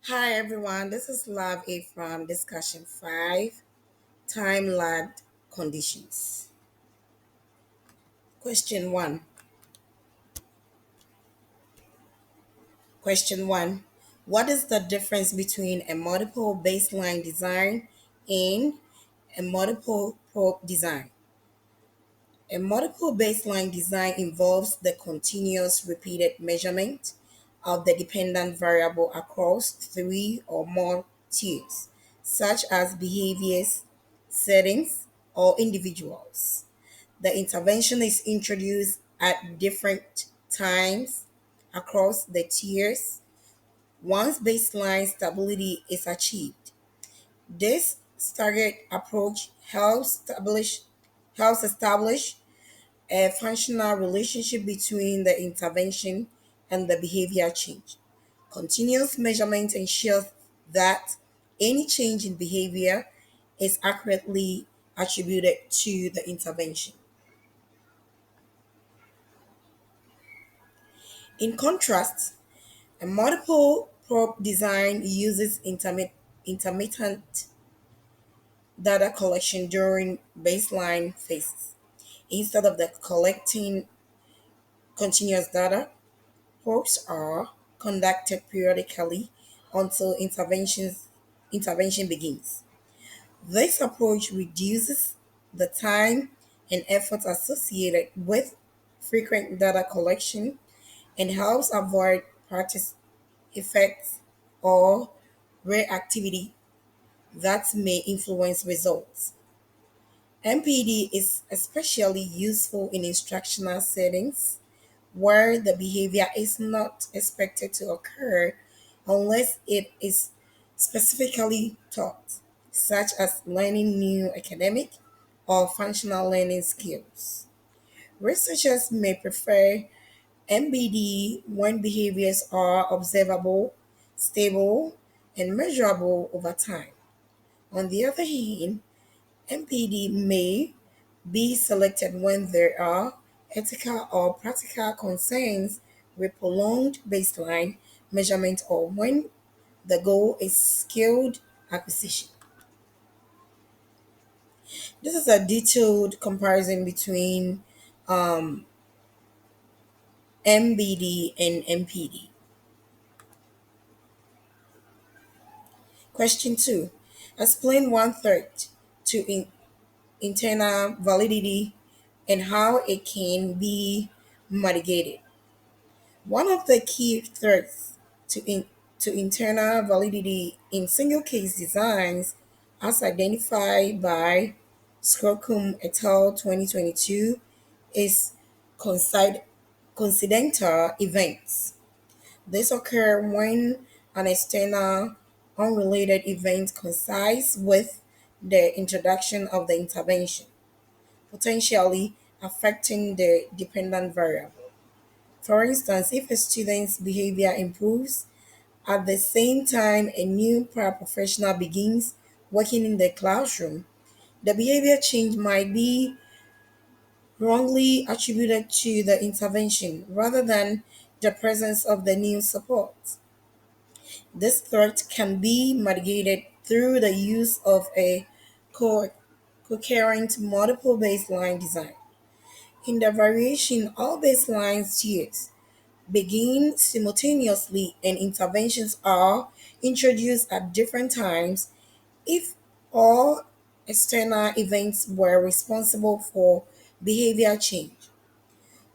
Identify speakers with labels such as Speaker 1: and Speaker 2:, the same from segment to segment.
Speaker 1: Hi everyone, this is Love A from Discussion 5, Time Lagged Conditions. Question 1. Question 1. What is the difference between a multiple baseline design and a multiple probe design? A multiple baseline design involves the continuous repeated measurement of the dependent variable across three or more tiers, such as behaviors, settings, or individuals. The intervention is introduced at different times across the tiers once baseline stability is achieved. This staggered approach helps establish a functional relationship between the intervention and the behavior change. Continuous measurement ensures that any change in behavior is accurately attributed to the intervention. In contrast, a multiple probe design uses intermittent data collection during baseline phases. Instead of the collecting continuous data, probes are conducted periodically until intervention begins. This approach reduces the time and effort associated with frequent data collection and helps avoid practice effects or reactivity that may influence results. MPD is especially useful in instructional settings where the behavior is not expected to occur unless it is specifically taught, such as learning new academic or functional learning skills. Researchers may prefer MBD when behaviors are observable, stable, and measurable over time. On the other hand, MPD may be selected when there are ethical or practical concerns with prolonged baseline measurement or when the goal is skilled acquisition. This is a detailed comparison between MBD and MPD. Question 2. Explain one threat to internal validity and how it can be mitigated. One of the key threats to, to internal validity in single case designs, as identified by Skrokum et al. 2022, is coincid- coincidental events. This occur when an external, unrelated event coincides with the introduction of the intervention, potentially affecting the dependent variable. For instance, if a student's behavior improves at the same time a new paraprofessional begins working in the classroom, the behavior change might be wrongly attributed to the intervention rather than the presence of the new support. This threat can be mitigated through the use of a co- coherent multiple baseline design. In the variation, all baseline tiers begin simultaneously and interventions are introduced at different times if all external events were responsible for behavior change.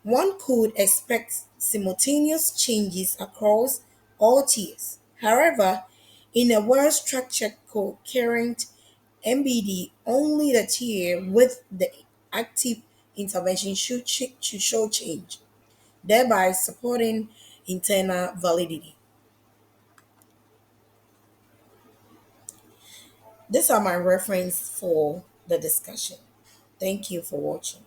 Speaker 1: One could expect simultaneous changes across all tiers. However, in a well structured coherent MBD, only the tier with the active intervention should show change, thereby supporting internal validity. These are my reference for the discussion. Thank you for watching.